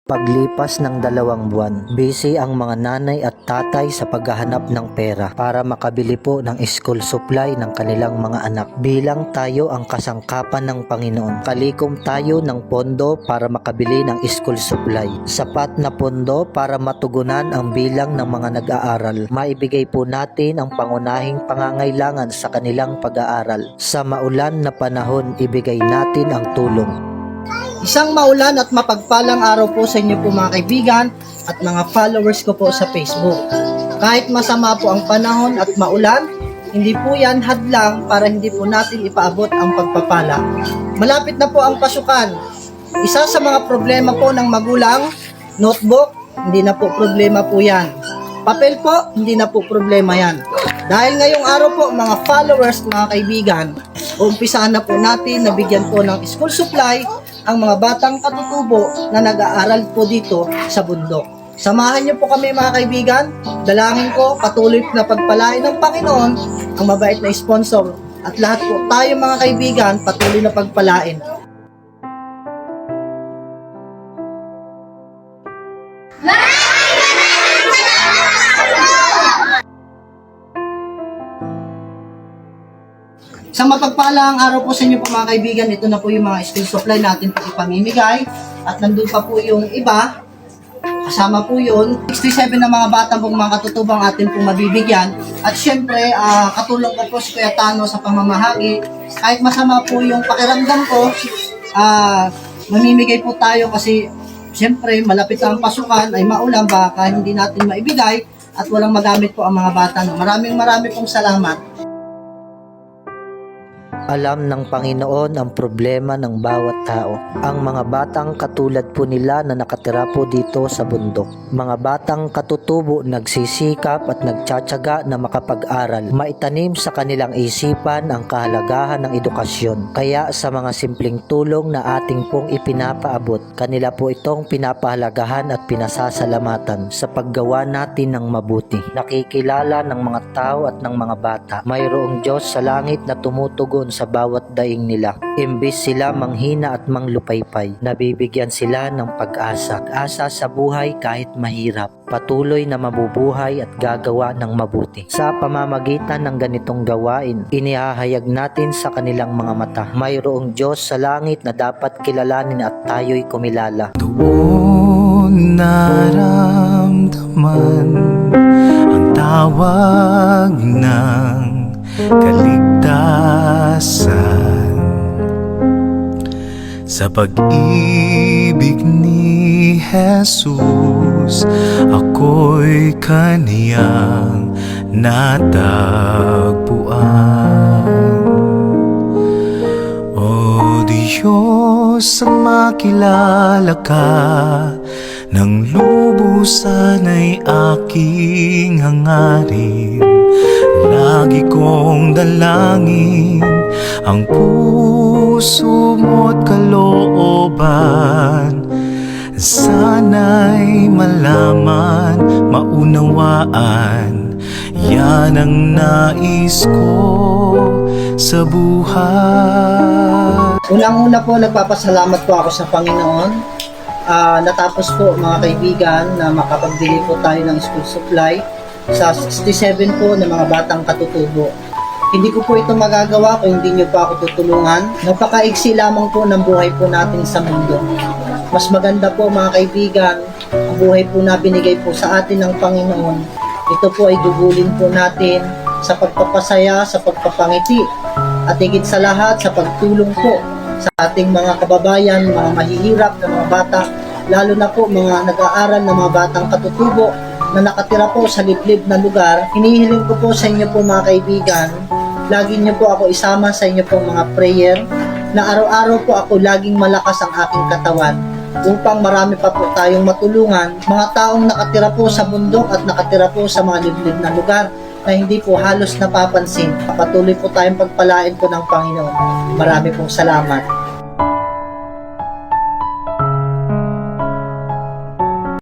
Paglipas ng 2 buwan, busy ang mga nanay at tatay sa paghahanap ng pera para makabili po ng school supply ng kanilang mga anak. Bilang tayo ang kasangkapan ng Panginoon, kalikom tayo ng pondo para makabili ng school supply. Sapat na pondo para matugunan ang bilang ng mga nag-aaral. Maibigay po natin ang pangunahing pangangailangan sa kanilang pag-aaral. Sa maulan na panahon, ibigay natin ang tulong. Isang maulan at mapagpalang araw po sa inyo po mga kaibigan at mga followers ko po sa Facebook. Kahit masama po ang panahon at maulan, hindi po yan hadlang para hindi po natin ipaabot ang pagpapala. Malapit na po ang pasukan. Isa sa mga problema po ng magulang, notebook, hindi na po problema po yan. Papel po, hindi na po problema yan. Dahil ngayong araw po mga followers, mga kaibigan, umpisahan na po natin na bigyan po ng school supply ang mga batang katutubo na nag-aaral po dito sa bundok. Samahan niyo po kami mga kaibigan. Dalangin ko patuloy na pagpalain ng Panginoon ang mabait na sponsor at lahat po tayo mga kaibigan patuloy na pagpalain. Sa mapagpalang araw po sa inyo po mga kaibigan, ito na po yung mga school supply natin po ipamimigay at nandun pa po yung iba, kasama po yun, 67 na mga bata pong mga katutubang atin pong mabibigyan at syempre katulong ko po si Kuya Tano sa pamamahagi. Kahit masama po yung pakiramdam ko, mamimigay po tayo kasi syempre malapit ang pasukan ay maulan baka hindi natin maibigay at walang magamit po ang mga bata. Maraming pong salamat. Alam ng Panginoon ang problema ng bawat tao. Ang mga batang katulad po nila na nakatira po dito sa bundok. Mga batang katutubo nagsisikap at nagtsatsaga na makapag-aral. Maitanim sa kanilang isipan ang kahalagahan ng edukasyon. Kaya sa mga simpleng tulong na ating pong ipinapaabot, kanila po itong pinapahalagahan at pinasasalamatan sa paggawa natin ng mabuti. Nakikilala ng mga tao at ng mga bata. Mayroong Diyos sa langit na tumutugon sa bawat daing nila. Imbis sila manghina at manglupaypay, nabibigyan sila ng pag-asa. Asa sa buhay kahit mahirap. Patuloy na mabubuhay at gagawa ng mabuti. Sa pamamagitan ng ganitong gawain, inihahayag natin sa kanilang mga mata. Mayroong Diyos sa langit na dapat kilalanin at tayo'y kumilala. Doon naramdaman ang tawag ng kaligtasan. Sa pag-ibig ni Jesus, ako'y kaniyang natagpuan. O Diyos, ang makilala ka ng lubusan ay aking hangarin. Lagi kong dalangin ang puso mo't kalooban. Sana'y malaman, maunawaan, yan ang nais ko sa buhay. Unang-una po, nagpapasalamat po ako sa Panginoon. Natapos po mga kaibigan na makapagbili po tayo ng school supply sa 67 po ng mga batang katutubo. Hindi ko po ito magagawa kung hindi nyo pa ako tutulungan. Napakaigsi lamang po ng buhay po natin sa mundo. Mas maganda po mga kaibigan, ang buhay po na binigay po sa atin ng Panginoon. Ito po ay gugulin po natin sa pagpapasaya, sa pagpapangiti, at higit sa lahat sa pagtulong po sa ating mga kababayan, mga mahihirap na mga bata, lalo na po mga nag-aaral na mga batang katutubo na nakatira po sa liblib na lugar. Hinihiling ko po sa inyo po mga kaibigan, lagi niyo po ako isama sa inyo po mga prayer na araw-araw po ako laging malakas ang aking katawan upang marami pa po tayong matulungan, mga taong nakatira po sa bundok at nakatira po sa mga liblib na lugar na hindi po halos napapansin. Patuloy po tayong pagpalain po ng Panginoon. Marami pong salamat.